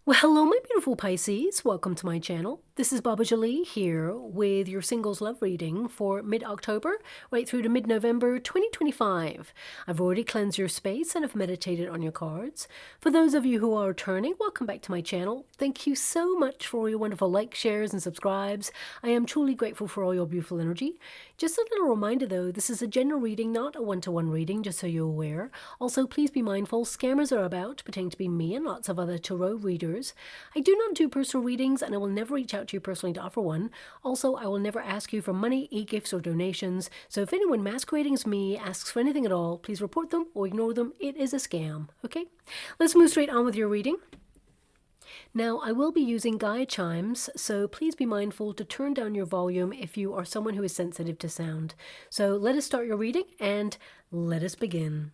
Well, hello, my beautiful Pisces. Welcome to my channel. This is Baba Jolie here with your singles love reading for mid-October right through to mid-November 2025. I've already cleansed your space and have meditated on your cards. For those of you who are returning, welcome back to my channel. Thank you so much for all your wonderful likes, shares, and subscribes. I am truly grateful for all your beautiful energy. Just a little reminder though, this is a general reading, not a one-to-one reading, just so you're aware. Also, please be mindful, scammers are about, pretending to be me and lots of other tarot readers. I do not do personal readings, and I will never reach out to you personally to offer one. Also, I will never ask you for money, e-gifts, or donations. So if anyone masquerading as me asks for anything at all, please report them or ignore them. It is a scam, okay? Let's move straight on with your reading. Now, I will be using guide chimes, so please be mindful to turn down your volume if you are someone who is sensitive to sound. So let us start your reading, and let us begin.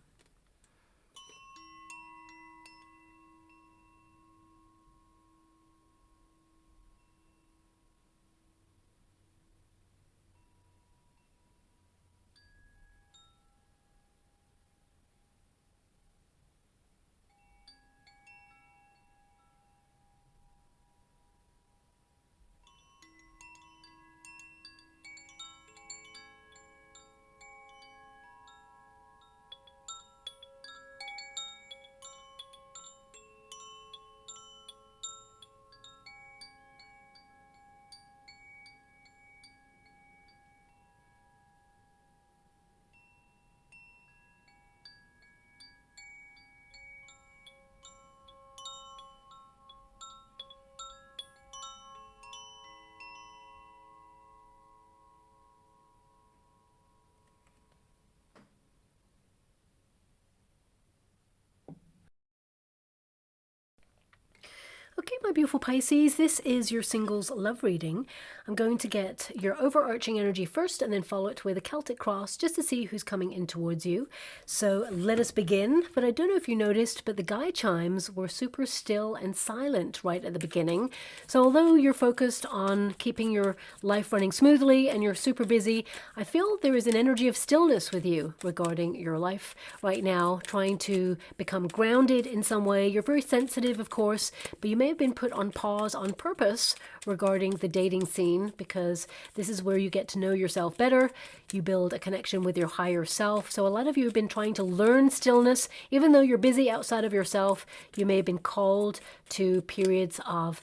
Okay, my beautiful Pisces, this is your singles love reading. I'm going to get your overarching energy first and then follow it with a Celtic cross just to see who's coming in towards you. So let us begin. But I don't know if you noticed, but the guide chimes were super still and silent right at the beginning. So although you're focused on keeping your life running smoothly and you're super busy, I feel there is an energy of stillness with you regarding your life right now, trying to become grounded in some way. You're very sensitive, of course, but you may have been put on pause on purpose regarding the dating scene, because this is where you get to know yourself better. You build a connection with your higher self. So a lot of you have been trying to learn stillness. Even though you're busy outside of yourself, you may have been called to periods of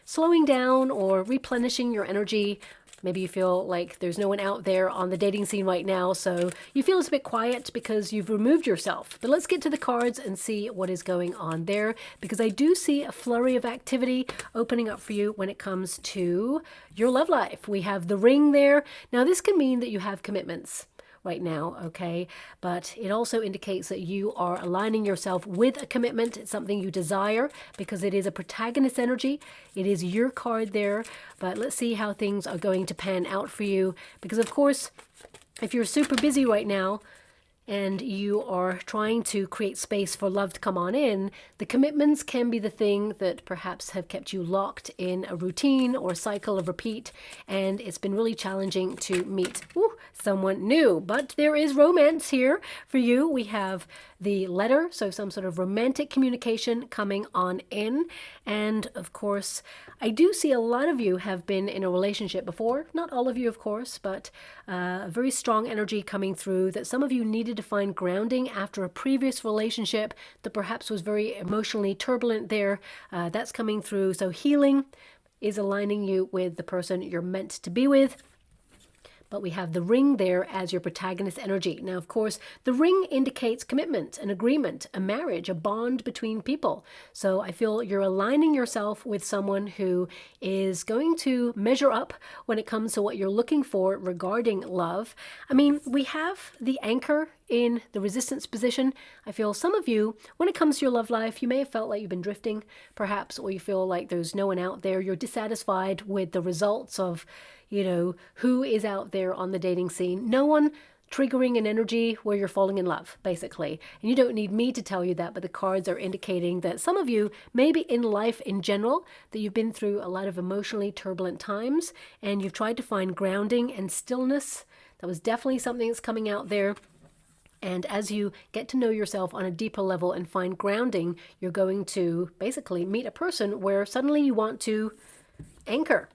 slowing down or replenishing your energy. Maybe you feel like there's no one out there on the dating scene right now, so you feel it's a bit quiet because you've removed yourself. But let's get to the cards and see what is going on there, because I do see a flurry of activity opening up for you when it comes to your love life. We have the ring there. Now, this can mean that you have commitments right now, okay? But it also indicates that you are aligning yourself with a commitment. It's something you desire because it is a protagonist energy. It is your card there. But let's see how things are going to pan out for you. Because, of course, if you're super busy right now and you are trying to create space for love to come on in, the commitments can be the thing that perhaps have kept you locked in a routine or a cycle of repeat, and it's been really challenging to meet someone new. But there is romance here for you. We have the letter, so some sort of romantic communication coming on in. And of course, I do see a lot of you have been in a relationship before. Not all of you, of course, but a very strong energy coming through that some of you needed to find grounding after a previous relationship that perhaps was very emotionally turbulent there. That's coming through. So healing is aligning you with the person you're meant to be with. But we have the ring there as your protagonist energy. Now, of course, the ring indicates commitment, an agreement, a marriage, a bond between people. So I feel you're aligning yourself with someone who is going to measure up when it comes to what you're looking for regarding love. I mean, we have the anchor in the resistance position. I feel some of you, when it comes to your love life, you may have felt like you've been drifting, perhaps, or you feel like there's no one out there. You're dissatisfied with the results of, you know, who is out there on the dating scene. No one triggering an energy where you're falling in love, basically. And you don't need me to tell you that, but the cards are indicating that some of you, maybe in life in general, that you've been through a lot of emotionally turbulent times and you've tried to find grounding and stillness. That was definitely something that's coming out there. And as you get to know yourself on a deeper level and find grounding, you're going to basically meet a person where suddenly you want to anchor.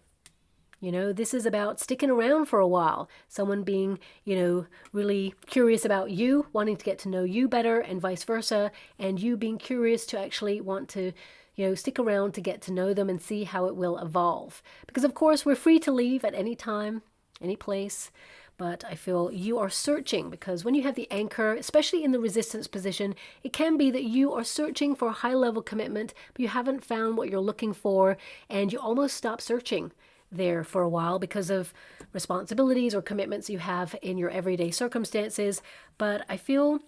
You know, this is about sticking around for a while. Someone being, you know, really curious about you, wanting to get to know you better, and vice versa. And you being curious to actually want to, you know, stick around to get to know them and see how it will evolve. Because, of course, we're free to leave at any time, any place. But I feel you are searching, because when you have the anchor, especially in the resistance position, it can be that you are searching for a high-level commitment, but you haven't found what you're looking for, and you almost stop searching there for a while because of responsibilities or commitments you have in your everyday circumstances. But I feel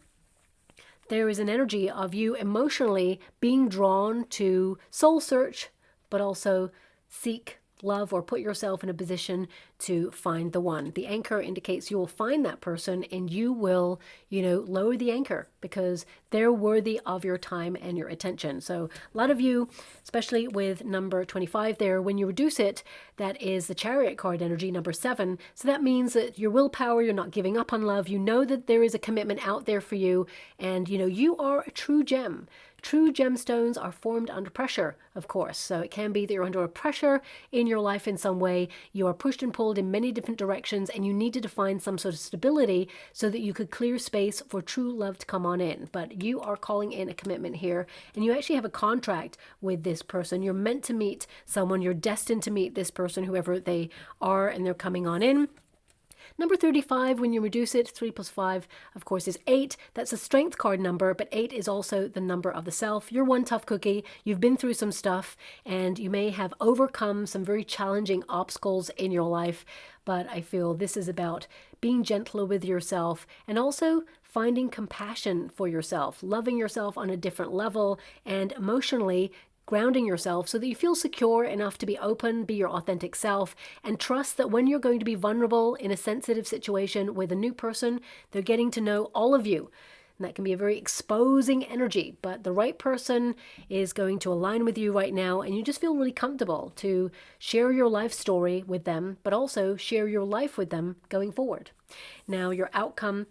there is an energy of you emotionally being drawn to soul search, but also seek love or put yourself in a position to find the one. The anchor indicates you will find that person, and you will, you know, lower the anchor because they're worthy of your time and your attention. So a lot of you, especially with number 25 there, when you reduce it, that is the Chariot card energy, number 7. So that means that your willpower, you're not giving up on love. You know that there is a commitment out there for you, and you know you are a true gem. True gemstones are formed under pressure, of course. So it can be that you're under a pressure in your life in some way. You are pushed and pulled in many different directions, and you needed to find some sort of stability so that you could clear space for true love to come on in. But you are calling in a commitment here, and you actually have a contract with this person. You're meant to meet someone. You're destined to meet this person, whoever they are, and they're coming on in. Number 35, when you reduce it, 3 plus 5, of course, is 8. That's a strength card number, but 8 is also the number of the self. You're one tough cookie. You've been through some stuff, and you may have overcome some very challenging obstacles in your life. But I feel this is about being gentler with yourself and also finding compassion for yourself, loving yourself on a different level, and emotionally grounding yourself so that you feel secure enough to be open, be your authentic self, and trust that when you're going to be vulnerable in a sensitive situation with a new person, they're getting to know all of you. And that can be a very exposing energy, but the right person is going to align with you right now, and you just feel really comfortable to share your life story with them, but also share your life with them going forward. Now, your outcome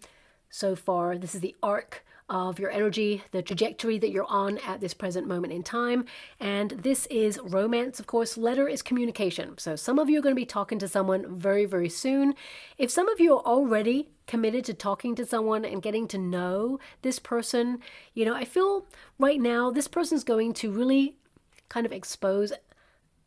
so far, this is the arc of your energy, the trajectory that you're on at this present moment in time. And this is romance, of course. Letter is communication. So some of you are going to be talking to someone very, very soon. If some of you are already committed to talking to someone and getting to know this person, you know, I feel right now this person's going to really kind of expose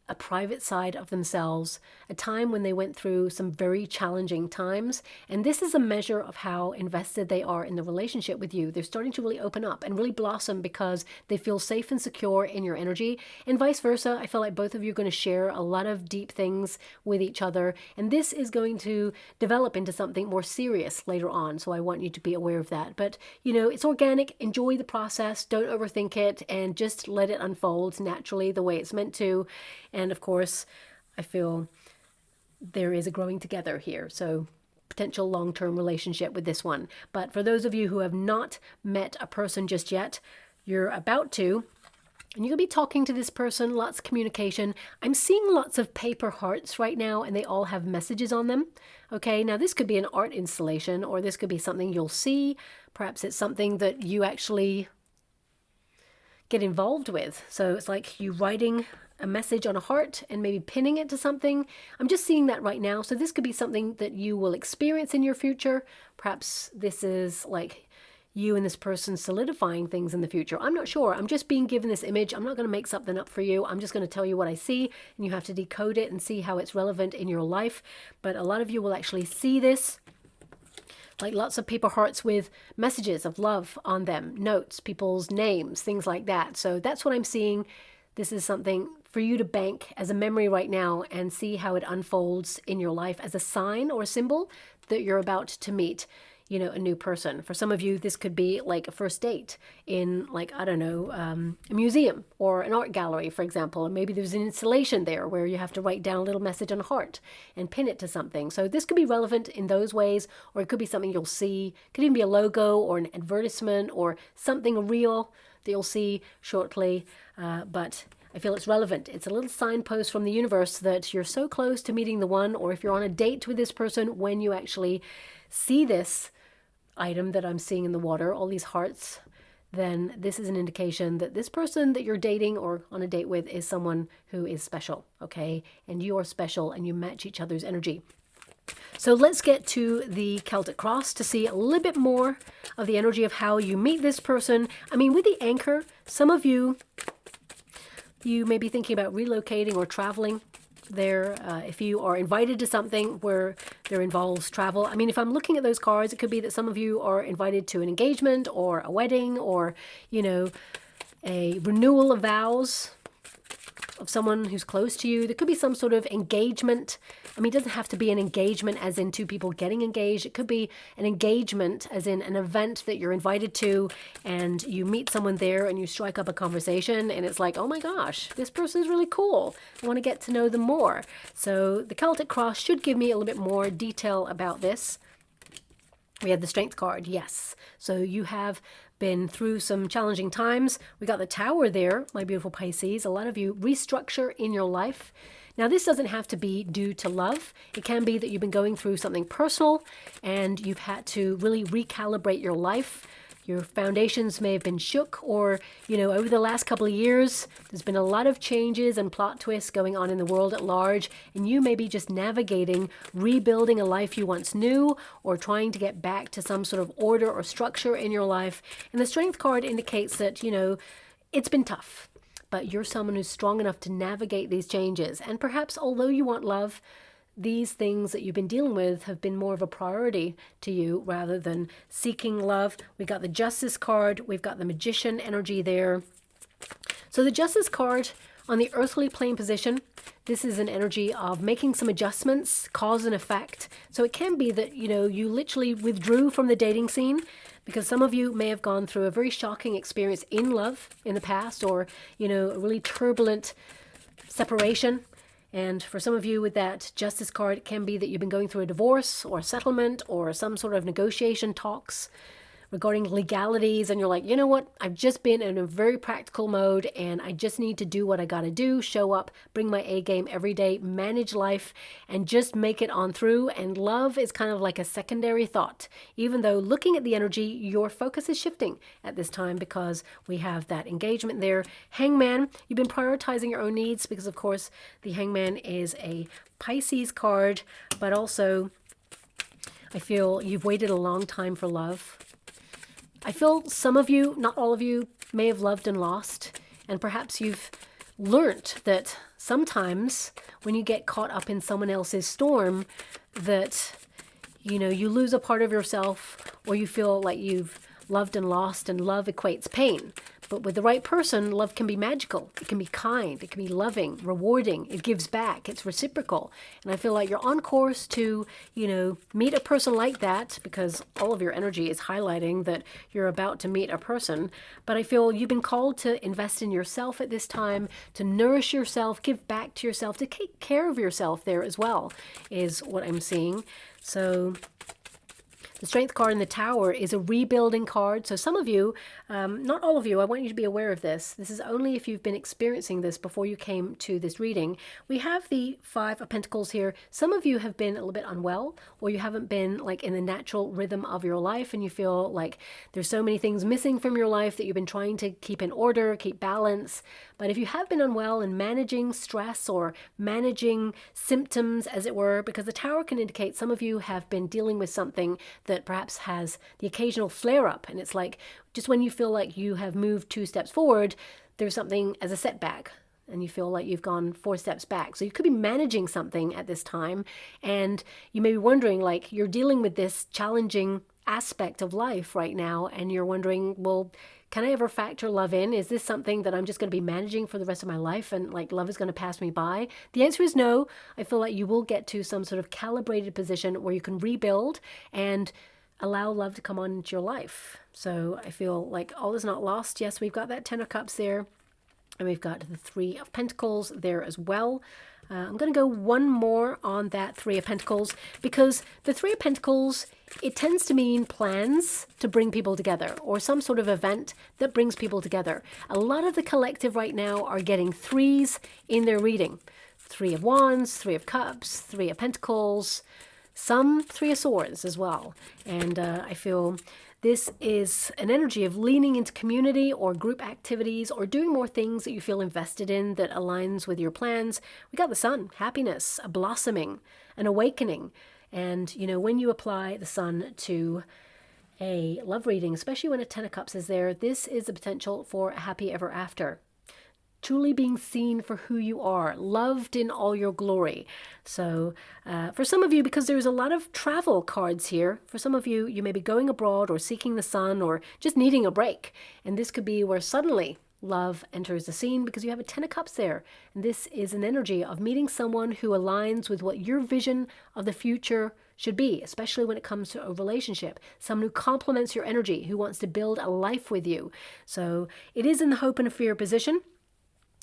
a private side of themselves, a time when they went through some very challenging times. And this is a measure of how invested they are in the relationship with you. They're starting to really open up and really blossom because they feel safe and secure in your energy. And vice versa, I feel like both of you are going to share a lot of deep things with each other. And this is going to develop into something more serious later on. So I want you to be aware of that. But, you know, it's organic. Enjoy the process. Don't overthink it, and just let it unfold naturally the way it's meant to. And of course, I feel there is a growing together here. So potential long-term relationship with this one. But for those of you who have not met a person just yet, you're about to, and you're going to be talking to this person, lots of communication. I'm seeing lots of paper hearts right now, and they all have messages on them. Okay, now this could be an art installation, or this could be something you'll see. Perhaps it's something that you actually get involved with. So it's like you writing a message on a heart and maybe pinning it to something. I'm just seeing that right now. So this could be something that you will experience in your future. Perhaps this is like you and this person solidifying things in the future. I'm not sure. I'm just being given this image. I'm not going to make something up for you. I'm just going to tell you what I see, and you have to decode it and see how it's relevant in your life. But a lot of you will actually see this, like lots of paper hearts with messages of love on them, notes, people's names, things like that. So that's what I'm seeing. This is something for you to bank as a memory right now and see how it unfolds in your life as a sign or a symbol that you're about to meet, you know, a new person. For some of you, this could be like a first date in, like, I don't know, a museum or an art gallery, for example. And maybe there's an installation there where you have to write down a little message on a heart and pin it to something. So this could be relevant in those ways, or it could be something you'll see. It could even be a logo or an advertisement or something real that you'll see shortly. But I feel it's relevant. It's a little signpost from the universe that you're so close to meeting the one, or if you're on a date with this person, when you actually see this item that I'm seeing in the water, all these hearts, then this is an indication that this person that you're dating or on a date with is someone who is special, okay? And you are special and you match each other's energy. So let's get to the Celtic Cross to see a little bit more of the energy of how you meet this person. I mean, with the anchor, some of you may be thinking about relocating or traveling there. If you are invited to something where there involves travel. I mean, if I'm looking at those cards, it could be that some of you are invited to an engagement or a wedding or, you know, a renewal of vows of someone who's close to you. There could be some sort of engagement. I mean, it doesn't have to be an engagement as in two people getting engaged. It could be an engagement as in an event that you're invited to and you meet someone there and you strike up a conversation and it's like, oh my gosh, this person is really cool. I want to get to know them more. So the Celtic Cross should give me a little bit more detail about this. We had the Strength card, yes. So you have been through some challenging times. We got the Tower there, my beautiful Pisces. A lot of you restructure in your life. Now, this doesn't have to be due to love. It can be that you've been going through something personal and you've had to really recalibrate your life. Your foundations may have been shook or, you know, over the last couple of years, there's been a lot of changes and plot twists going on in the world at large, and you may be just navigating, rebuilding a life you once knew, or trying to get back to some sort of order or structure in your life. And the Strength card indicates that, you know, it's been tough, but you're someone who's strong enough to navigate these changes. And perhaps, although you want love, these things that you've been dealing with have been more of a priority to you rather than seeking love. We got the Justice card. We've got the Magician energy there. So the Justice card on the earthly plane position, this is an energy of making some adjustments, cause and effect. So it can be that, you know, you literally withdrew from the dating scene because some of you may have gone through a very shocking experience in love in the past or, you know, a really turbulent separation. And for some of you with that Justice card, it can be that you've been going through a divorce or a settlement or some sort of negotiation talks regarding legalities. And you're like, you know what? I've just been in a very practical mode and I just need to do what I got to do, show up, bring my A game every day, manage life and just make it on through. And love is kind of like a secondary thought, even though looking at the energy, your focus is shifting at this time because we have that engagement there. Hangman, you've been prioritizing your own needs because of course the Hangman is a Pisces card, but also I feel you've waited a long time for love. I feel some of you, not all of you, may have loved and lost, and perhaps you've learnt that sometimes when you get caught up in someone else's storm that, you know, you lose a part of yourself or you feel like you've loved and lost, and love equates pain. But with the right person, love can be magical. It can be kind. It can be loving, rewarding. It gives back. It's reciprocal. And I feel like you're on course to, you know, meet a person like that because all of your energy is highlighting that you're about to meet a person. But I feel you've been called to invest in yourself at this time, to nourish yourself, give back to yourself, to take care of yourself there as well, is what I'm seeing. So the Strength card in the Tower is a rebuilding card. So some of you, not all of you, I want you to be aware of this. This is only if you've been experiencing this before you came to this reading. We have the Five of Pentacles here. Some of you have been a little bit unwell, or you haven't been like in the natural rhythm of your life and you feel like there's so many things missing from your life that you've been trying to keep in order, keep balance. But if you have been unwell and managing stress or managing symptoms, as it were, because the Tower can indicate some of you have been dealing with something that perhaps has the occasional flare-up, and it's like just when you feel like you have moved 2 steps forward, there's something as a setback and you feel like you've gone 4 steps back. So you could be managing something at this time, and you may be wondering, like, you're dealing with this challenging aspect of life right now, and you're wondering, well, can I ever factor love in? Is this something that I'm just going to be managing for the rest of my life and like love is going to pass me by? The answer is no. I feel like you will get to some sort of calibrated position where you can rebuild and allow love to come on into your life. So I feel like all is not lost. Yes, we've got that Ten of Cups there, and we've got the Three of Pentacles there as well. I'm going to go one more on that Three of Pentacles because the Three of Pentacles, it tends to mean plans to bring people together or some sort of event that brings people together. A lot of the collective right now are getting threes in their reading. Three of Wands, Three of Cups, Three of Pentacles, Sun, Three of Swords as well. And I feel this is an energy of leaning into community or group activities or doing more things that you feel invested in that aligns with your plans. We got the Sun, happiness, a blossoming, an awakening. And, you know, when you apply the Sun to a love reading, especially when a Ten of Cups is there, this is the potential for a happy ever after. Truly being seen for who you are, loved in all your glory. So for some of you, because there's a lot of travel cards here, for some of you, you may be going abroad or seeking the sun or just needing a break. And this could be where suddenly love enters the scene because you have a Ten of Cups there. And this is an energy of meeting someone who aligns with what your vision of the future should be, especially when it comes to a relationship. Someone who complements your energy, who wants to build a life with you. So it is in the hope and fear position.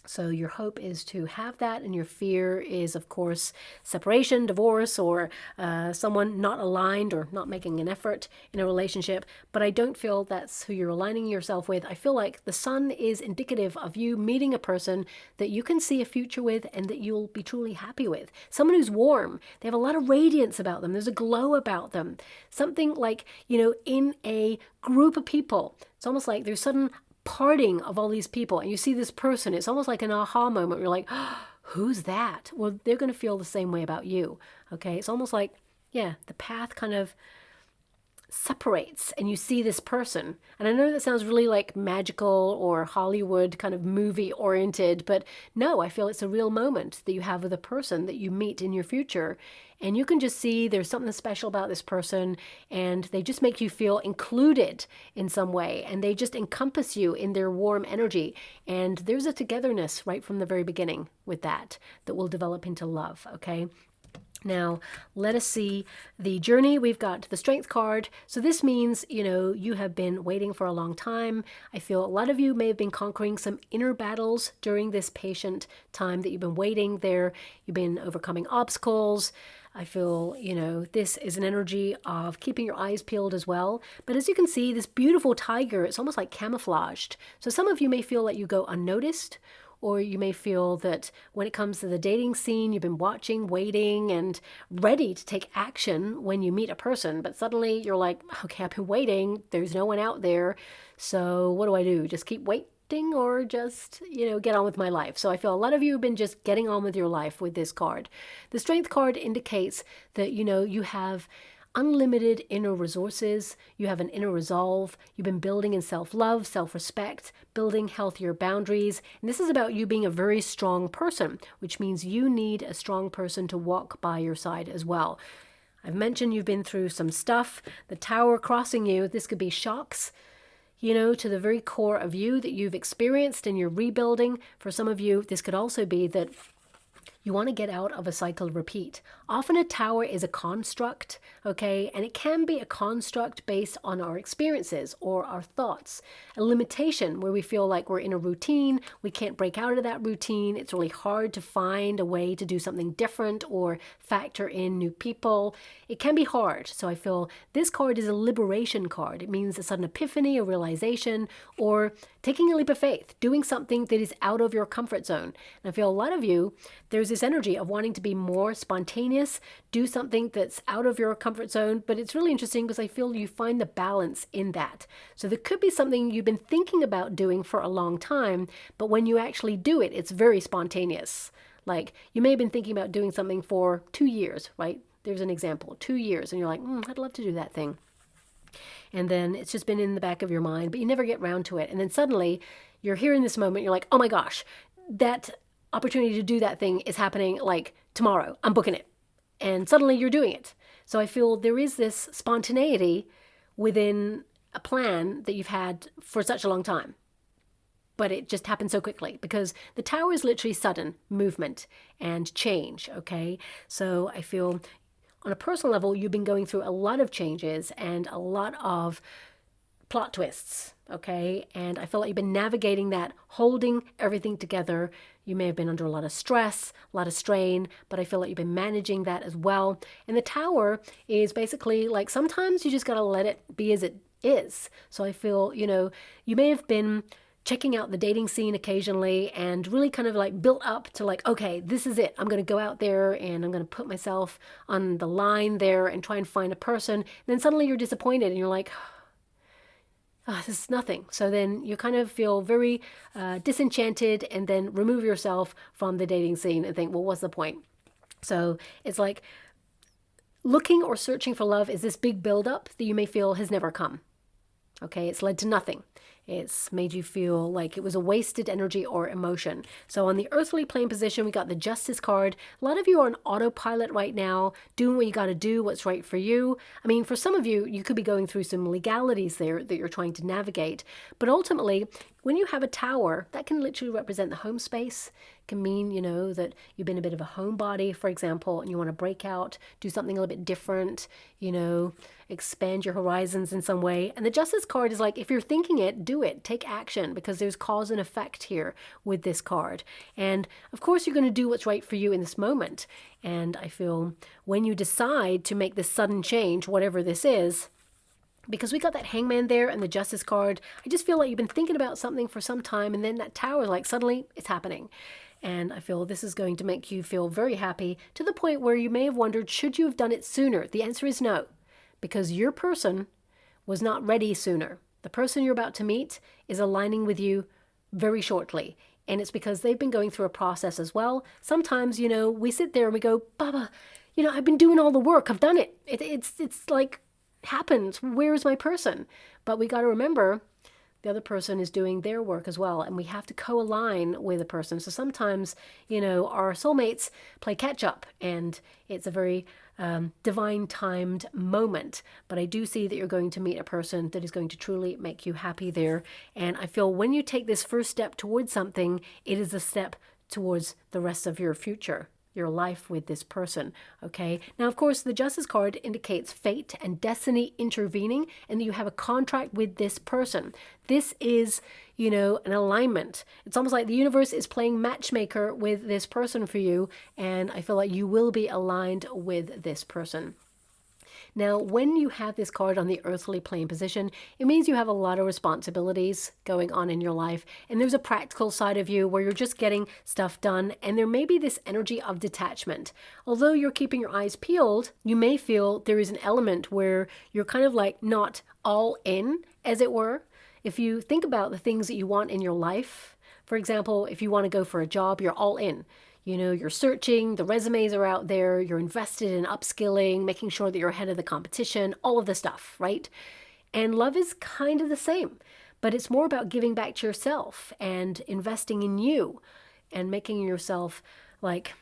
So your hope is to have that, and your fear is, of course, separation, divorce, or someone not aligned or not making an effort in a relationship. But I don't feel that's who you're aligning yourself with. I feel like the sun is indicative of you meeting a person that you can see a future with and that you'll be truly happy with. Someone who's warm. They have a lot of radiance about them. There's a glow about them. Something like, you know, in a group of people, it's almost like there's sudden parting of all these people and you see this person. It's almost like an aha moment. You're like, oh, who's that? Well, they're going to feel the same way about you. Okay. It's almost like, yeah, the path kind of separates and you see this person. And I know that sounds really like magical or Hollywood kind of movie oriented, but no, I feel it's a real moment that you have with a person that you meet in your future. And you can just see there's something special about this person and they just make you feel included in some way. And they just encompass you in their warm energy. And there's a togetherness right from the very beginning with that will develop into love. Okay. Now, let us see the journey. We've got the Strength card. So this means, you know, you have been waiting for a long time. I feel a lot of you may have been conquering some inner battles during this patient time that you've been waiting there. You've been overcoming obstacles. I feel, you know, this is an energy of keeping your eyes peeled as well. But as you can see, this beautiful tiger, it's almost like camouflaged. So some of you may feel like you go unnoticed, or you may feel that when it comes to the dating scene, you've been watching, waiting, and ready to take action when you meet a person. But suddenly you're like, okay, I've been waiting. There's no one out there. So what do I do? Just keep waiting or just, you know, get on with my life? So I feel a lot of you have been just getting on with your life with this card. The Strength card indicates that, you know, you have unlimited inner resources, you have an inner resolve, you've been building in self-love, self-respect, building healthier boundaries. And this is about you being a very strong person, which means you need a strong person to walk by your side as well. I've mentioned you've been through some stuff, the tower crossing you. This could be shocks, you know, to the very core of you that you've experienced and you're rebuilding. For some of you, this could also be that you want to get out of a cycle of repeat. Often a tower is a construct, okay? And it can be a construct based on our experiences or our thoughts. A limitation where we feel like we're in a routine, we can't break out of that routine. It's really hard to find a way to do something different or factor in new people. It can be hard. So I feel this card is a liberation card. It means a sudden epiphany, a realization, or taking a leap of faith, doing something that is out of your comfort zone. And I feel a lot of you, there's this energy of wanting to be more spontaneous, do something that's out of your comfort zone. But it's really interesting because I feel you find the balance in that. So there could be something you've been thinking about doing for a long time, but when you actually do it, it's very spontaneous. Like you may have been thinking about doing something for 2 years, right? There's an example, 2 years, and you're like, I'd love to do that thing. And then it's just been in the back of your mind, but you never get around to it. And then suddenly you're here in this moment, you're like, oh my gosh, that opportunity to do that thing is happening like tomorrow. I'm booking it. And suddenly you're doing it. So I feel there is this spontaneity within a plan that you've had for such a long time. But it just happened so quickly because the tower is literally sudden movement and change, okay? So I feel on a personal level, you've been going through a lot of changes and a lot of plot twists, okay? And I feel like you've been navigating that, holding everything together. You may have been under a lot of stress, a lot of strain, but I feel like you've been managing that as well. And the tower is basically like sometimes you just got to let it be as it is. So I feel, you know, you may have been checking out the dating scene occasionally and really kind of like built up to like, okay, this is it. I'm going to go out there and I'm going to put myself on the line there and try and find a person. And then suddenly you're disappointed and you're like, oh, this is nothing. So then you kind of feel very disenchanted and then remove yourself from the dating scene and think, well, what's the point? So it's like looking or searching for love is this big buildup that you may feel has never come. Okay, it's led to nothing. It's made you feel like it was a wasted energy or emotion. So on the earthly plane position, we got the Justice card. A lot of you are on autopilot right now, doing what you got to do, what's right for you. I mean, for some of you, you could be going through some legalities there that you're trying to navigate. But ultimately, when you have a tower, that can literally represent the home space. It can mean, you know, that you've been a bit of a homebody, for example, and you want to break out, do something a little bit different, you know, expand your horizons in some way. And the Justice card is like, if you're thinking it, do it, take action, because there's cause and effect here with this card. And of course, you're going to do what's right for you in this moment. And I feel when you decide to make this sudden change, whatever this is, because we got that Hangman there and the Justice card, I just feel like you've been thinking about something for some time, and then that tower, like suddenly it's happening. And I feel this is going to make you feel very happy to the point where you may have wondered, should you have done it sooner? The answer is no, because your person was not ready sooner. The person you're about to meet is aligning with you very shortly. And it's because they've been going through a process as well. Sometimes, you know, we sit there and we go, Baba, you know, I've been doing all the work. I've done it. It's like happened. Where is my person? But we got to remember the other person is doing their work as well, and we have to co-align with a person. So sometimes, you know, our soulmates play catch up, and it's a very divine timed moment. But I do see that you're going to meet a person that is going to truly make you happy there. And I feel when you take this first step towards something, it is a step towards the rest of your future, your life with this person. Okay, now of course the Justice card indicates fate and destiny intervening, and that you have a contract with this person. This is, you know, an alignment. It's almost like the universe is playing matchmaker with this person for you, and I feel like you will be aligned with this person. Now, when you have this card on the earthly plane position, it means you have a lot of responsibilities going on in your life. And there's a practical side of you where you're just getting stuff done. And there may be this energy of detachment. Although you're keeping your eyes peeled, you may feel there is an element where you're kind of like not all in, as it were. If you think about the things that you want in your life, for example, if you want to go for a job, you're all in. You know, you're searching, the resumes are out there, you're invested in upskilling, making sure that you're ahead of the competition, all of the stuff, right? And love is kind of the same, but it's more about giving back to yourself and investing in you and making yourself like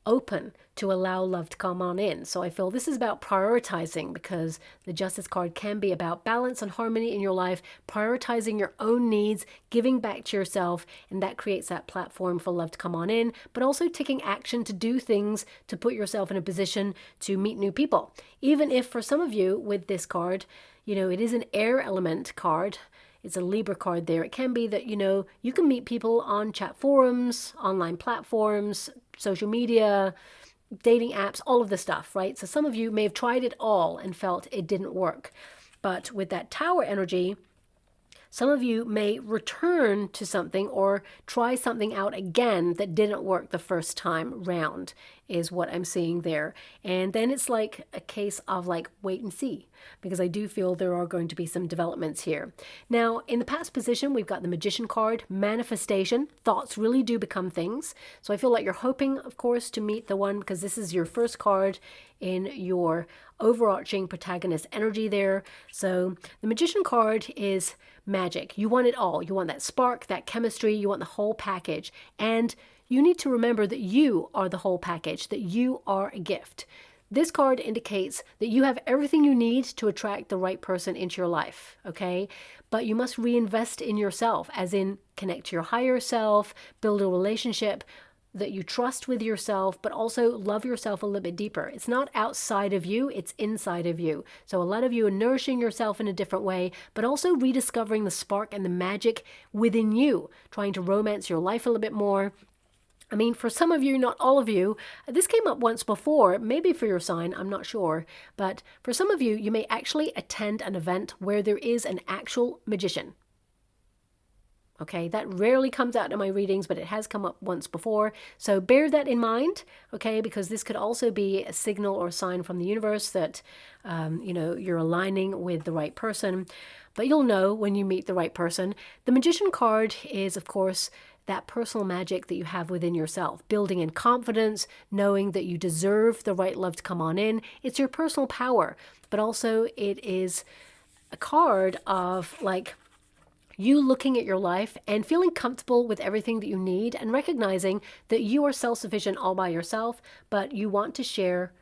open to allow love to come on in. So I feel this is about prioritizing, because the Justice card can be about balance and harmony in your life, prioritizing your own needs, giving back to yourself, and that creates that platform for love to come on in, but also taking action to do things to put yourself in a position to meet new people. Even if for some of you with this card, you know, it is an air element card, it's a Libra card there. It can be that, you know, you can meet people on chat forums, online platforms, social media, dating apps, all of the stuff, right? So some of you may have tried it all and felt it didn't work. But with that tower energy, some of you may return to something or try something out again that didn't work the first time round, is what I'm seeing there. And then it's like a case of like wait and see, because I do feel there are going to be some developments here. Now, in the past position, we've got the Magician card, manifestation. Thoughts really do become things. So I feel like you're hoping, of course, to meet the one, because this is your first card in your overarching protagonist energy there. So the Magician card is magic. You want it all. You want that spark, that chemistry, you want the whole package. And you need to remember that you are the whole package, that you are a gift. This card indicates that you have everything you need to attract the right person into your life, okay? But you must reinvest in yourself, as in connect to your higher self, build a relationship that you trust with yourself, but also love yourself a little bit deeper. It's not outside of you, it's inside of you. So a lot of you are nourishing yourself in a different way, but also rediscovering the spark and the magic within you, trying to romance your life a little bit more. I mean, for some of you, not all of you, this came up once before, maybe for your sign, I'm not sure. But for some of you, you may actually attend an event where there is an actual magician. Okay, that rarely comes out in my readings, but it has come up once before. So bear that in mind, okay, because this could also be a signal or a sign from the universe that, you're aligning with the right person. But you'll know when you meet the right person. The Magician card is, of course, that personal magic that you have within yourself, building in confidence, knowing that you deserve the right love to come on in. It's your personal power, but also it is a card of like, you looking at your life and feeling comfortable with everything that you need and recognizing that you are self-sufficient all by yourself, but you want to share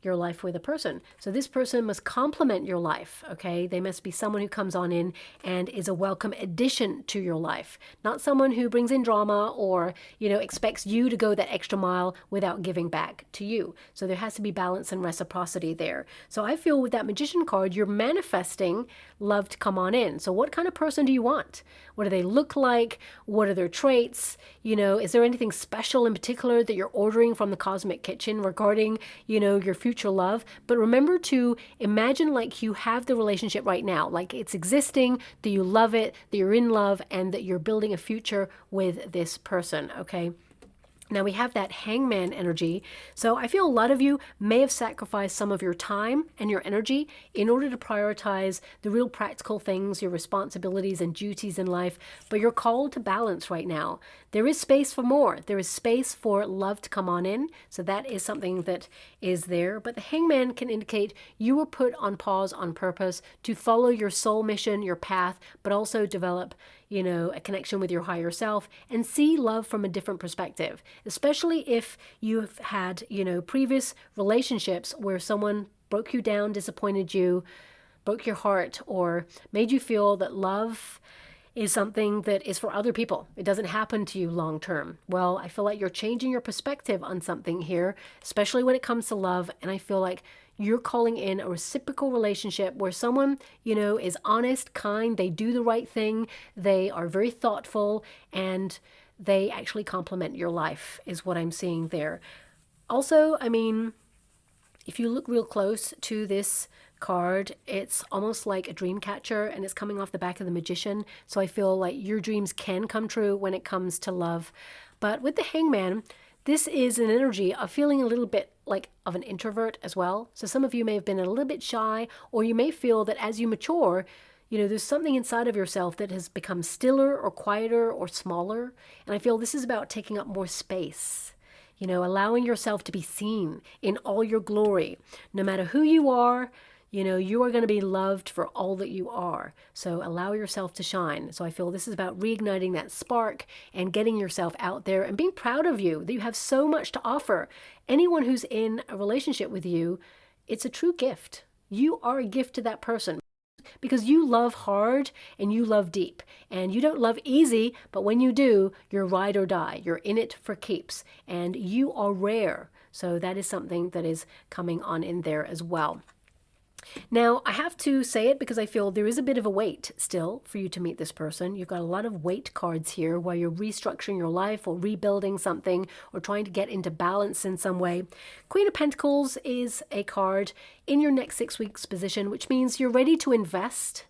your life with a person. So this person must complement your life, okay? They must be someone who comes on in and is a welcome addition to your life, not someone who brings in drama or, expects you to go that extra mile without giving back to you. So there has to be balance and reciprocity there. So I feel with that Magician card, you're manifesting love to come on in. So what kind of person do you want? What do they look like? What are their traits? Is there anything special in particular that you're ordering from the Cosmic Kitchen regarding, your future love? But remember to imagine like you have the relationship right now, like it's existing, that you love it, that you're in love, and that you're building a future with this person, okay? Now we have that Hangman energy. So I feel a lot of you may have sacrificed some of your time and your energy in order to prioritize the real practical things, your responsibilities and duties in life, but you're called to balance right now. There is space for more. There is space for love to come on in. So that is something that is there. But the Hangman can indicate you were put on pause on purpose to follow your soul mission, your path, but also develop a connection with your higher self and see love from a different perspective, especially if you've had, previous relationships where someone broke you down, disappointed you, broke your heart, or made you feel that love is something that is for other people. It doesn't happen to you long term. Well, I feel like you're changing your perspective on something here, especially when it comes to love. And I feel like you're calling in a reciprocal relationship where someone, is honest, kind, they do the right thing, they are very thoughtful, and they actually complement your life, is what I'm seeing there. Also, if you look real close to this card, it's almost like a dream catcher, and it's coming off the back of the Magician. So I feel like your dreams can come true when it comes to love. But with the Hangman, this is an energy of feeling a little bit like of an introvert as well. So some of you may have been a little bit shy, or you may feel that as you mature, there's something inside of yourself that has become stiller or quieter or smaller. And I feel this is about taking up more space, allowing yourself to be seen in all your glory. No matter who you are, you are going to be loved for all that you are. So allow yourself to shine. So I feel this is about reigniting that spark and getting yourself out there and being proud of you, that you have so much to offer. Anyone who's in a relationship with you, it's a true gift. You are a gift to that person because you love hard and you love deep. And you don't love easy, but when you do, you're ride or die. You're in it for keeps. And you are rare. So that is something that is coming on in there as well. Now, I have to say it because I feel there is a bit of a wait still for you to meet this person. You've got a lot of wait cards here while you're restructuring your life or rebuilding something or trying to get into balance in some way. Queen of Pentacles is a card in your next 6 weeks position, which means you're ready to invest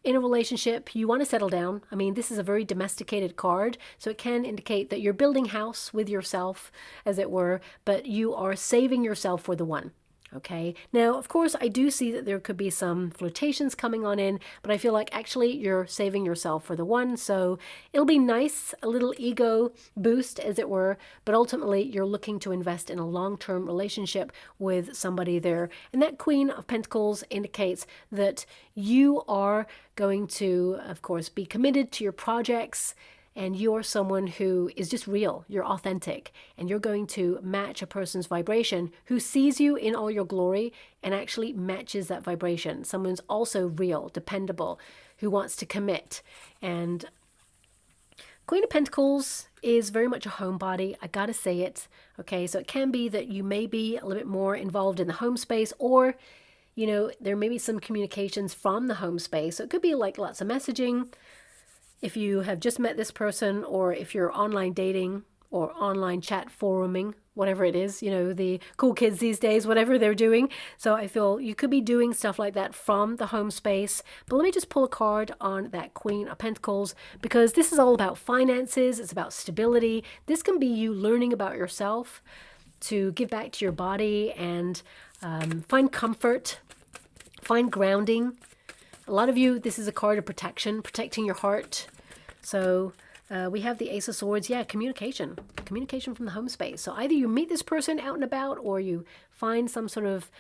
in a relationship. You want to settle down. This is a very domesticated card, so it can indicate that you're building house with yourself, as it were, but you are saving yourself for the one. Okay, now, of course, I do see that there could be some flirtations coming on in, but I feel like actually you're saving yourself for the one. So it'll be nice, a little ego boost, as it were, but ultimately you're looking to invest in a long-term relationship with somebody there. And that Queen of Pentacles indicates that you are going to, of course, be committed to your projects, and you're someone who is just real, you're authentic, and you're going to match a person's vibration who sees you in all your glory and actually matches that vibration. Someone's also real, dependable, who wants to commit. And Queen of Pentacles is very much a homebody, I gotta say it. Okay, so it can be that you may be a little bit more involved in the home space, or there may be some communications from the home space. So it could be like lots of messaging, if you have just met this person, or if you're online dating or online chat foruming whatever it is, the cool kids these days, whatever they're doing. So I feel you could be doing stuff like that from the home space. But let me just pull a card on that Queen of Pentacles, because this is all about finances. It's about stability. This can be you learning about yourself to give back to your body and find comfort, find grounding. A lot of you, this is a card of protection, protecting your heart. So we have the Ace of Swords. Yeah, communication from the home space. So either you meet this person out and about, or you find some sort of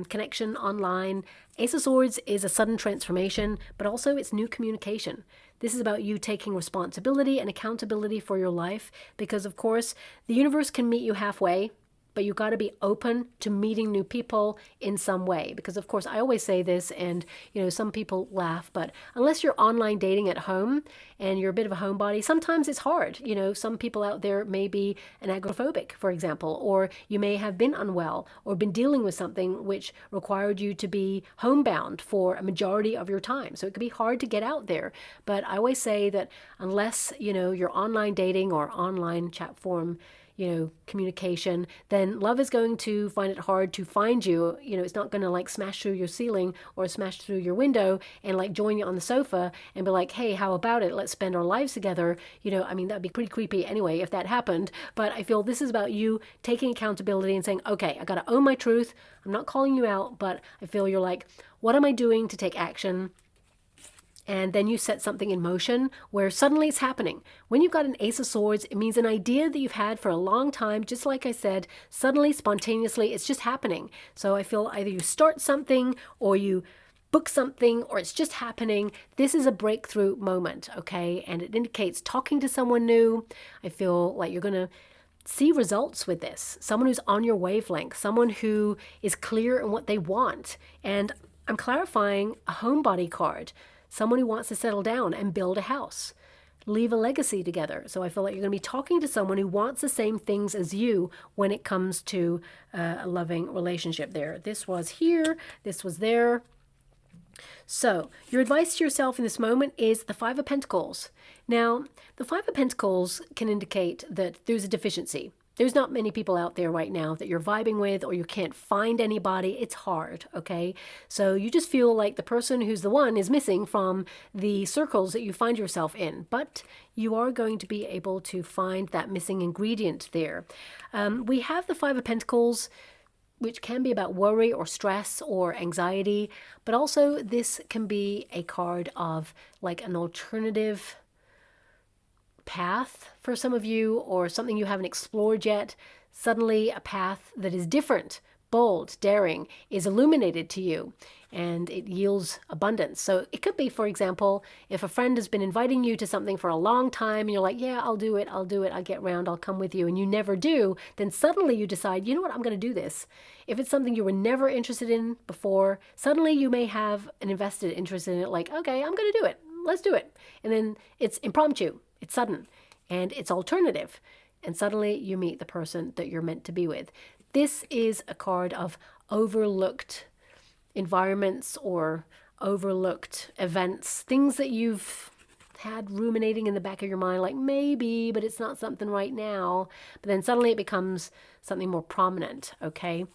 connection online. Ace of Swords is a sudden transformation, but also it's new communication. This is about you taking responsibility and accountability for your life, because of course the universe can meet you halfway, but you got to be open to meeting new people in some way. Because of course, I always say this, and some people laugh, but unless you're online dating at home and you're a bit of a homebody, sometimes it's hard. Some people out there may be an agoraphobic, for example, or you may have been unwell or been dealing with something which required you to be homebound for a majority of your time. So it could be hard to get out there. But I always say that unless, you're online dating or online chat form, communication, then love is going to find it hard to find you. It's not going to like smash through your ceiling or smash through your window and like join you on the sofa and be like, hey, how about it? Let's spend our lives together. That'd be pretty creepy anyway if that happened. But I feel this is about you taking accountability and saying, okay, I got to own my truth. I'm not calling you out, but I feel you're like, what am I doing to take action? And then you set something in motion where suddenly it's happening. When you've got an Ace of Swords, it means an idea that you've had for a long time, just like I said, suddenly, spontaneously, it's just happening. So I feel either you start something or you book something or it's just happening. This is a breakthrough moment, okay? And it indicates talking to someone new. I feel like you're going to see results with this. Someone who's on your wavelength, someone who is clear in what they want. And I'm clarifying a homebody card. Someone who wants to settle down and build a house, leave a legacy together. So I feel like you're going to be talking to someone who wants the same things as you when it comes to a loving relationship there. This was here, this was there. So your advice to yourself in this moment is the Five of Pentacles. Now, the Five of Pentacles can indicate that there's a deficiency. There's not many people out there right now that you're vibing with, or you can't find anybody. It's hard, okay? So you just feel like the person who's the one is missing from the circles that you find yourself in. But you are going to be able to find that missing ingredient there. We have the Five of Pentacles, which can be about worry or stress or anxiety. But also this can be a card of like an alternative path for some of you, or something you haven't explored yet. Suddenly a path that is different, bold, daring is illuminated to you, and it yields abundance. So it could be, for example, if a friend has been inviting you to something for a long time and you're like, yeah, I'll do it, I'll get round, I'll come with you, and you never do, then suddenly you decide, you know what, I'm going to do this. If it's something you were never interested in before, suddenly you may have an invested interest in it, like, okay, I'm going to do it, let's do it. And then it's impromptu. It's sudden and it's alternative. And suddenly you meet the person that you're meant to be with. This is a card of overlooked environments or overlooked events, things that you've had ruminating in the back of your mind, like maybe, but it's not something right now. But then suddenly it becomes something more prominent, okay?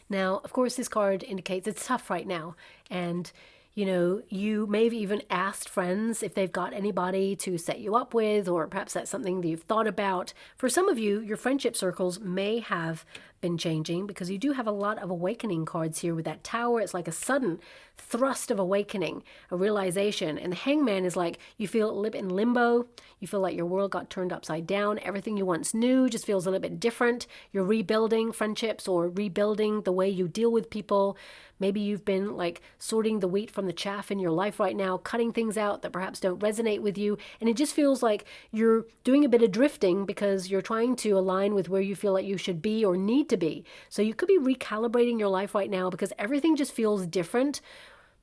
Now, of course, this card indicates it's tough right now. And you may have even asked friends if they've got anybody to set you up with, or perhaps that's something that you've thought about. For some of you, your friendship circles may have been changing, because you do have a lot of awakening cards here with that Tower. It's like a sudden thrust of awakening, a realization. And the Hangman is like you feel a little bit in limbo. You feel like your world got turned upside down. Everything you once knew just feels a little bit different. You're rebuilding friendships or rebuilding the way you deal with people. Maybe you've been like sorting the wheat from the chaff in your life right now, cutting things out that perhaps don't resonate with you. And it just feels like you're doing a bit of drifting because you're trying to align with where you feel like you should be or need to be. So you could be recalibrating your life right now because everything just feels different,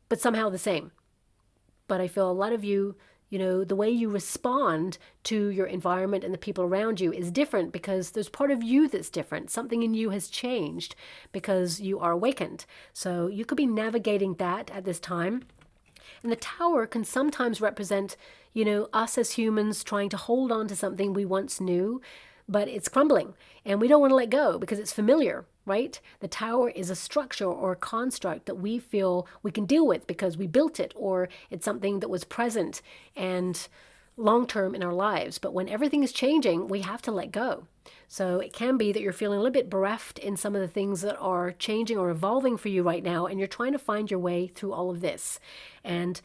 but somehow the same. But I feel a lot of you, the way you respond to your environment and the people around you is different because there's part of you that's different. Something in you has changed because you are awakened. So you could be navigating that at this time. And the Tower can sometimes represent, us as humans trying to hold on to something we once knew. but it's crumbling and we don't want to let go because it's familiar, right? The tower is a structure or a construct that we feel we can deal with because we built it, or it's something that was present and long-term in our lives. But when everything is changing, we have to let go. So it can be that you're feeling a little bit bereft in some of the things that are changing or evolving for you right now, and you're trying to find your way through all of this. And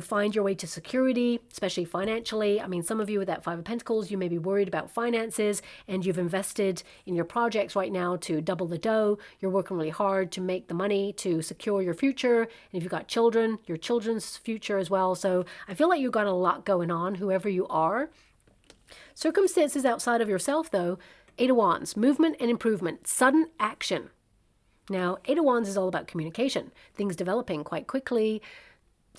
find your way to security, especially financially. I mean, some of you with that Five of Pentacles, you may be worried about finances and you've invested in your projects right now to double the dough. You're working really hard to make the money to secure your future. And if you've got children, your children's future as well. So I feel like you've got a lot going on, whoever you are. Circumstances outside of yourself, though, Eight of Wands, movement and improvement, sudden action. Now, Eight of Wands is all about communication, things developing quite quickly,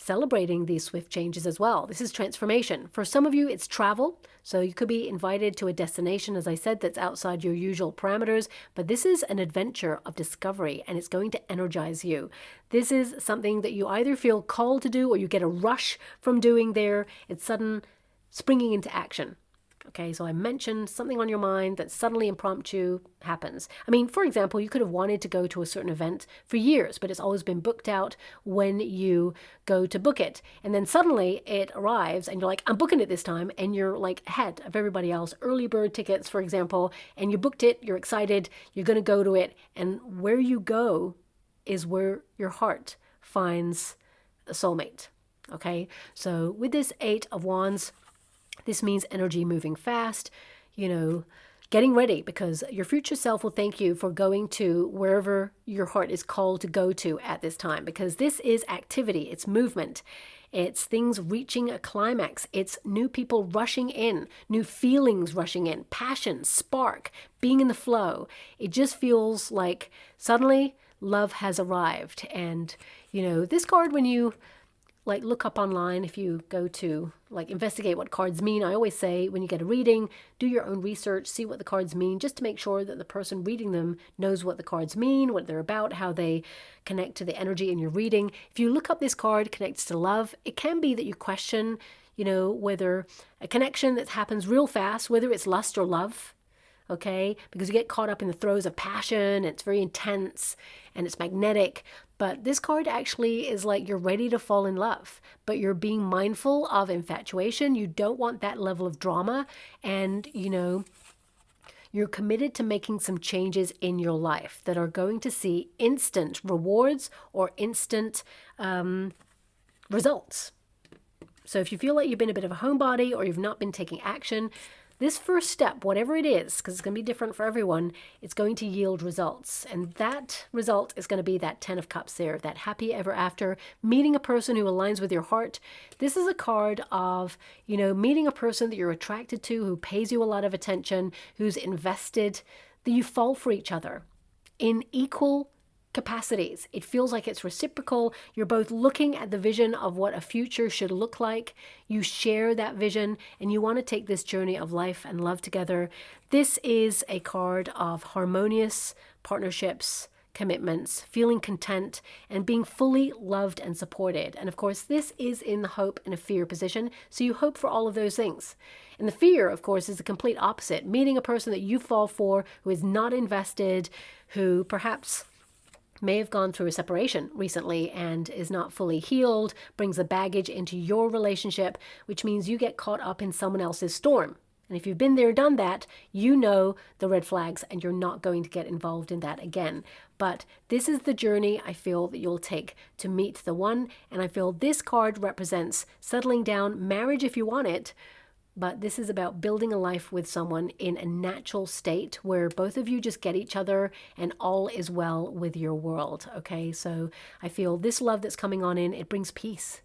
celebrating these swift changes as well. This is transformation. For some of you, it's travel. So you could be invited to a destination, as I said, that's outside your usual parameters. But this is an adventure of discovery, and it's going to energize you. This is something that you either feel called to do or you get a rush from doing there. It's sudden springing into action. Okay, so I mentioned something on your mind that suddenly impromptu happens. I mean, for example, you could have wanted to go to a certain event for years, but it's always been booked out when you go to book it. And then suddenly it arrives and you're like, I'm booking it this time. And you're like ahead of everybody else, early bird tickets, for example, and you booked it, you're excited, you're going to go to it. And where you go is where your heart finds a soulmate. Okay, so with this Eight of Wands, this means energy moving fast, getting ready, because your future self will thank you for going to wherever your heart is called to go to at this time, because this is activity, it's movement, it's things reaching a climax, it's new people rushing in, new feelings rushing in, passion, spark, being in the flow. It just feels like suddenly love has arrived. And, this card, when you look up online, if you go to investigate what cards mean, I always say when you get a reading, do your own research, see what the cards mean, just to make sure that the person reading them knows what the cards mean, what they're about, how they connect to the energy in your reading. If you look up this card connects to love, it can be that you question, whether a connection that happens real fast, whether it's lust or love. Okay, because you get caught up in the throes of passion, it's very intense and it's magnetic. But this card actually is like you're ready to fall in love, but you're being mindful of infatuation. You don't want that level of drama, and you're committed to making some changes in your life that are going to see instant rewards or instant results. So if you feel like you've been a bit of a homebody or you've not been taking action, this first step, whatever it is, because it's going to be different for everyone, it's going to yield results. And that result is going to be that 10 of Cups there, that happy ever after, meeting a person who aligns with your heart. This is a card of, meeting a person that you're attracted to, who pays you a lot of attention, who's invested, that you fall for each other in equal capacities. It feels like it's reciprocal. You're both looking at the vision of what a future should look like. You share that vision and you want to take this journey of life and love together. This is a card of harmonious partnerships, commitments, feeling content, and being fully loved and supported. And of course, this is in the hope and a fear position. So you hope for all of those things. And the fear, of course, is the complete opposite. Meeting a person that you fall for, who is not invested, who perhaps may have gone through a separation recently and is not fully healed, brings the baggage into your relationship, which means you get caught up in someone else's storm. And if you've been there, done that, you know the red flags and you're not going to get involved in that again. But this is the journey I feel that you'll take to meet the one. And I feel this card represents settling down, marriage if you want it. But this is about building a life with someone in a natural state where both of you just get each other and all is well with your world. Okay, so I feel this love that's coming on in, it brings peace,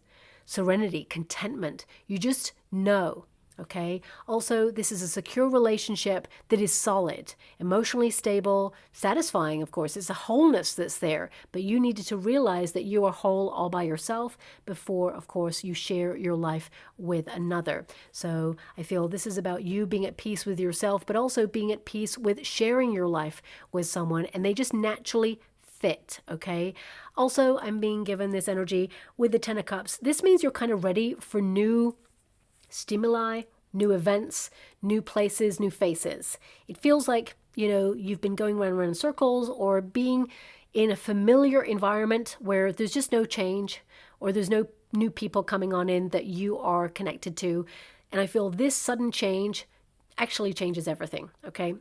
serenity, contentment. You just know. Okay. Also, this is a secure relationship that is solid, emotionally stable, satisfying, of course. It's a wholeness that's there, but you needed to realize that you are whole all by yourself before, of course, you share your life with another. So I feel this is about you being at peace with yourself, but also being at peace with sharing your life with someone, and they just naturally fit. Okay. Also, I'm being given this energy with the 10 of Cups. This means you're kind of ready for new stimuli new events, new places, new faces. It feels like, you know, you've been going round and round in circles, or being in a familiar environment where there's just no change, or there's no new people coming on in that you are connected to. And I feel this sudden change actually changes everything, okay?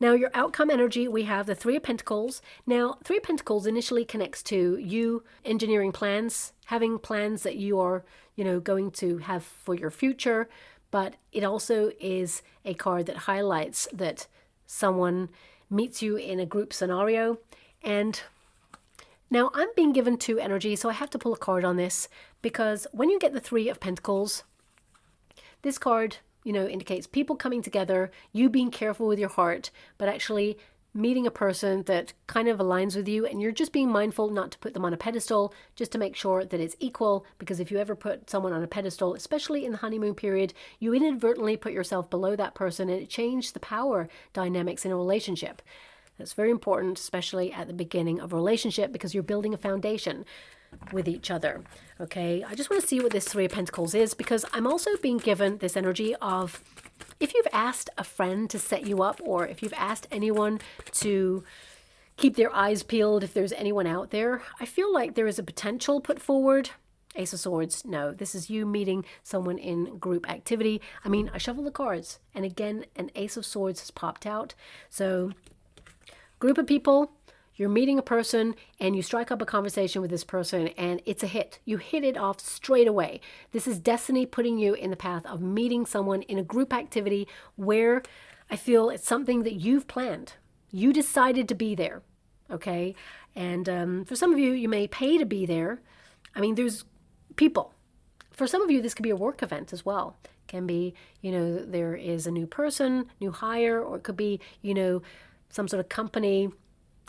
Now, your outcome energy, we have the Three of Pentacles. Now, Three of Pentacles initially connects to you engineering plans, having plans that you are, you know, going to have for your future, but it also is a card that highlights that someone meets you in a group scenario. And now I'm being given two energies, so I have to pull a card on this, because when you get the Three of Pentacles, this card, you know, indicates people coming together, you being careful with your heart, but actually meeting a person that kind of aligns with you, and you're just being mindful not to put them on a pedestal, just to make sure that it's equal, because if you ever put someone on a pedestal, especially in the honeymoon period, you inadvertently put yourself below that person, and it changes the power dynamics in a relationship. That's very important, especially at the beginning of a relationship, because you're building a foundation with each other. Okay, I just want to see what this Three of Pentacles is, because I'm also being given this energy of, if you've asked a friend to set you up, or if you've asked anyone to keep their eyes peeled, if there's anyone out there, I feel like there is a potential put forward. Ace of Swords, no, this is you meeting someone in group activity. I mean, I shuffle the cards, and again, an Ace of Swords has popped out. So, group of people, you're meeting a person, and you strike up a conversation with this person, and it's a hit. You hit it off straight away. This is destiny putting you in the path of meeting someone in a group activity where I feel it's something that you've planned. You decided to be there, okay? And for some of you, you may pay to be there. I mean, there's people. For some of you, this could be a work event as well. It can be, you know, there is a new person, new hire, or it could be, you know, some sort of company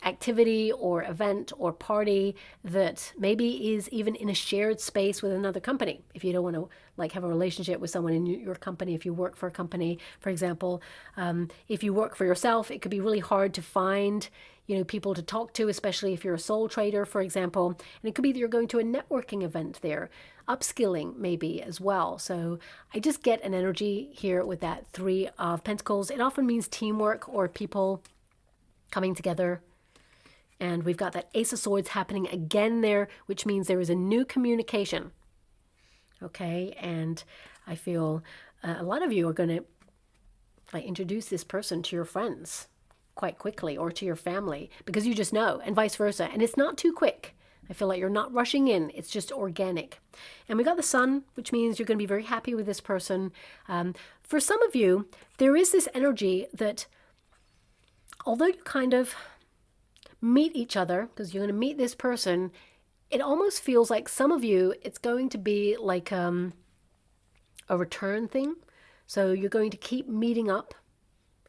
activity or event or party that maybe is even in a shared space with another company. If you don't want to like have a relationship with someone in your company, if you work for a company, for example, if you work for yourself, it could be really hard to find, you know, people to talk to, especially if you're a sole trader, for example. And it could be that you're going to a networking event there, upskilling maybe as well. So I just get an energy here with that Three of Pentacles. It often means teamwork or people coming together. And we've got that Ace of Swords happening again there, which means there is a new communication. Okay, and I feel a lot of you are going to like introduce this person to your friends quite quickly, or to your family, because you just know, and vice versa. And it's not too quick. I feel like you're not rushing in. It's just organic. And we got the Sun, which means you're going to be very happy with this person. For some of you, there is this energy that although you kind of meet each other, because you're going to meet this person, it almost feels like some of you, it's going to be like a return thing. So you're going to keep meeting up,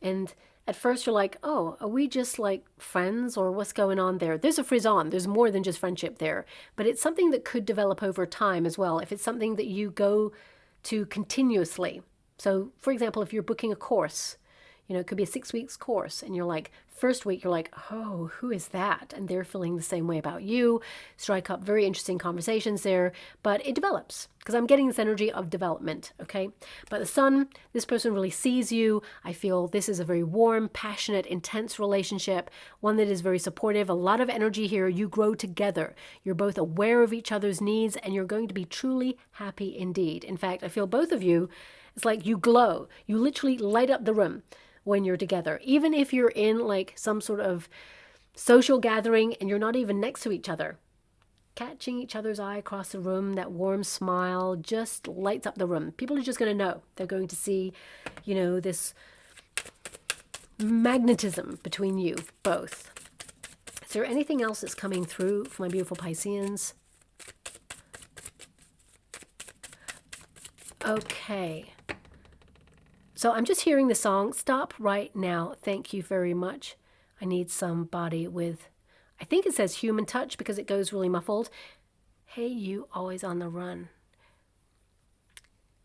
and at first you're like, oh, are we just like friends, or what's going on there? There's a frisson. There's more than just friendship there, but it's something that could develop over time as well, if it's something that you go to continuously. So for example, if you're booking a course, you know, it could be a 6 weeks course, and you're like, first week, you're like, oh, who is that? And they're feeling the same way about you. Strike up very interesting conversations there, but it develops, because I'm getting this energy of development, okay? But the Sun, this person really sees you. I feel this is a very warm, passionate, intense relationship, one that is very supportive. A lot of energy here. You grow together. You're both aware of each other's needs, and you're going to be truly happy indeed. In fact, I feel both of you, it's like you glow. You literally light up the room when you're together, even if you're in like some sort of social gathering and you're not even next to each other. Catching each other's eye across the room, that warm smile just lights up the room. People are just going to know. They're going to see, you know, this magnetism between you both. Is there anything else that's coming through for my beautiful Pisceans? Okay. So I'm just hearing the song, Stop Right Now, Thank You Very Much. I need somebody with, I think it says human touch because it goes really muffled. Hey, you always on the run.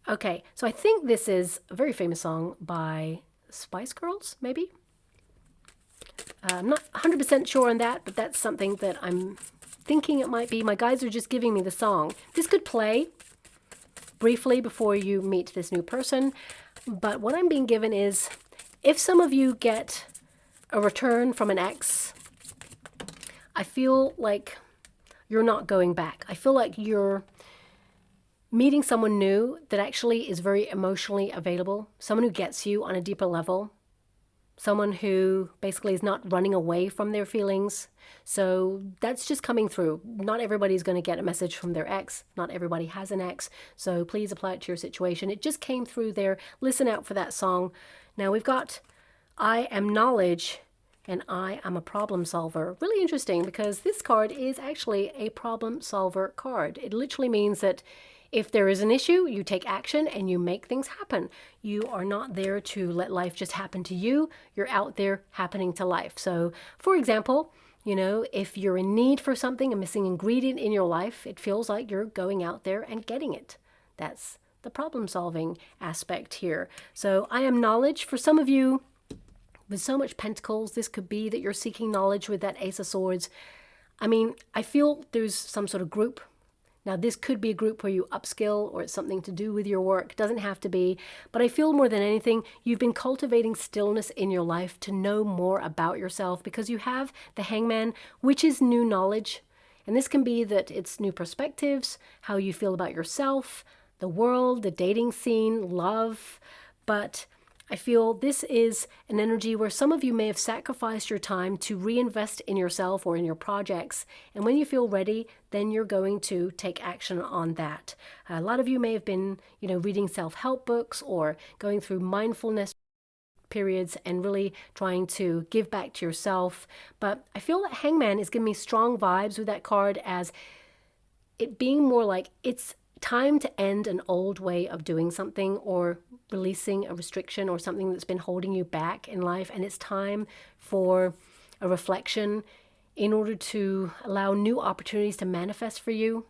Okay, so I think this is a very famous song by Spice Girls, maybe? I'm not 100% sure on that, but that's something that I'm thinking it might be. My guides are just giving me the song. This could play briefly before you meet this new person. But what I'm being given is, if some of you get a return from an ex, I feel like you're not going back. I feel like you're meeting someone new that actually is very emotionally available, someone who gets you on a deeper level, someone who basically is not running away from their feelings. So that's just coming through. Not everybody's going to get a message from their ex. Not everybody has an ex. So please apply it to your situation. It just came through there. Listen out for that song. Now we've got I am knowledge and I am a problem solver. Really interesting, because this card is actually a problem solver card. It literally means that if there is an issue, you take action and you make things happen. You are not there to let life just happen to you. You're out there happening to life. So, for example, you know, if you're in need for something, a missing ingredient in your life, it feels like you're going out there and getting it. That's the problem solving aspect here. So I am knowledge. For some of you, with so much pentacles, this could be that you're seeking knowledge with that Ace of Swords. I mean, I feel there's some sort of group. Now, this could be a group where you upskill, or it's something to do with your work. It doesn't have to be. But I feel more than anything, you've been cultivating stillness in your life to know more about yourself, because you have the Hangman, which is new knowledge. And this can be that it's new perspectives, how you feel about yourself, the world, the dating scene, love. But I feel this is an energy where some of you may have sacrificed your time to reinvest in yourself or in your projects. And when you feel ready, then you're going to take action on that. A lot of you may have been, you know, reading self-help books or going through mindfulness periods and really trying to give back to yourself. But I feel that Hangman is giving me strong vibes with that card, as it being more like it's time to end an old way of doing something, or releasing a restriction or something that's been holding you back in life. And it's time for a reflection in order to allow new opportunities to manifest for you.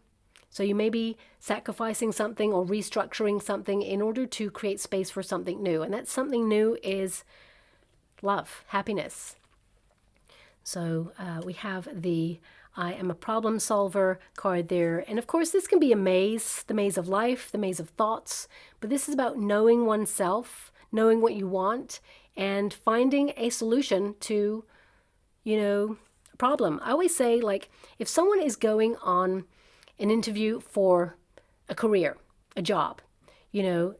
So you may be sacrificing something or restructuring something in order to create space for something new. And that something new is love, happiness. So we have the I am a problem solver card there. And of course, this can be a maze, the maze of life, the maze of thoughts. But this is about knowing oneself, knowing what you want, and finding a solution to, you know, a problem. I always say, like, if someone is going on an interview for a career, a job, you know,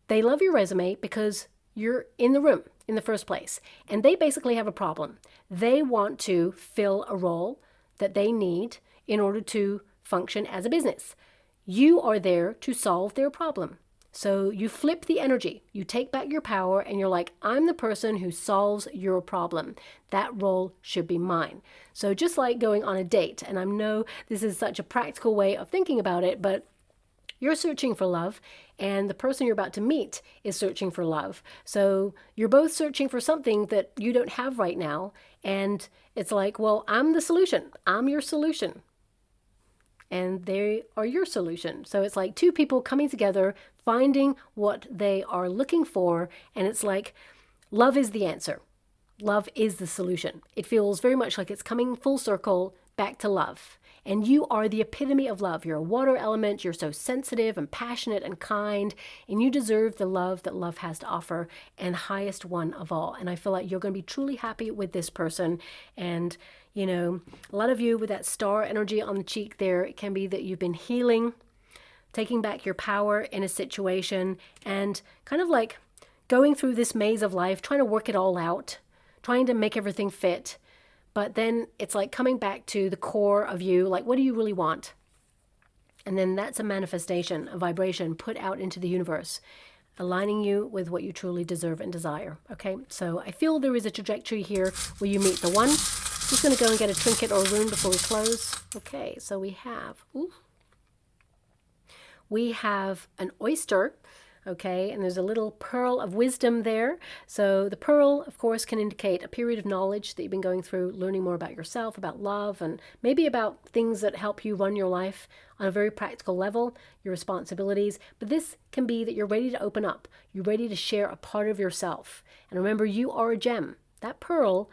they love your resume because you're in the room in the first place. And they basically have a problem. They want to fill a role that they need in order to function as a business. You are there to solve their problem. So you flip the energy, you take back your power, and you're like, I'm the person who solves your problem. That role should be mine. So just like going on a date, and I know this is such a practical way of thinking about it, but you're searching for love, and the person you're about to meet is searching for love. So you're both searching for something that you don't have right now. And it's like, well, I'm the solution. I'm your solution. And they are your solution. So it's like two people coming together, finding what they are looking for. And it's like, love is the answer. Love is the solution. It feels very much like it's coming full circle back to love. And you are the epitome of love. You're a water element. You're so sensitive and passionate and kind. And you deserve the love that love has to offer, and highest one of all. And I feel like you're going to be truly happy with this person. And, you know, a lot of you with that star energy on the cheek there, it can be that you've been healing, taking back your power in a situation, and kind of like going through this maze of life, trying to work it all out, trying to make everything fit. But then it's like coming back to the core of you, like, what do you really want? And then that's a manifestation, a vibration put out into the universe, aligning you with what you truly deserve and desire. Okay, so I feel there is a trajectory here where you meet the one. Just going to go and get a trinket or a rune before we close. Okay, so we have an oyster. Okay, and there's a little pearl of wisdom there. So the pearl, of course, can indicate a period of knowledge that you've been going through, learning more about yourself, about love, and maybe about things that help you run your life on a very practical level, your responsibilities. But this can be that you're ready to open up. You're ready to share a part of yourself. And remember, you are a gem. That pearl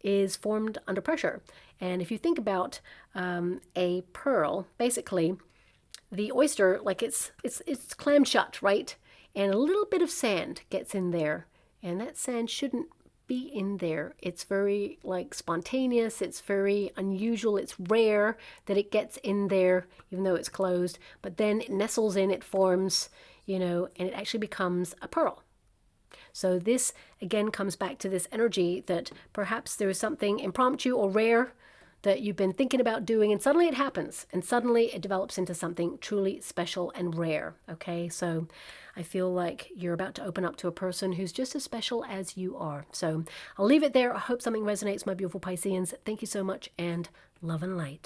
is formed under pressure. And if you think about a pearl, basically, the oyster, like it's clammed shut, right? and a little bit of sand gets in there, and that sand shouldn't be in there. It's very like spontaneous, it's very unusual, it's rare that it gets in there even though it's closed, but then it nestles in, it forms, you know, and it actually becomes a pearl. So this again comes back to this energy that perhaps there is something impromptu or rare that you've been thinking about doing, and suddenly it happens, and suddenly it develops into something truly special and rare. Okay, so I feel like you're about to open up to a person who's just as special as you are. So I'll leave it there. I hope something resonates, my beautiful Pisceans. Thank you so much, and love and light.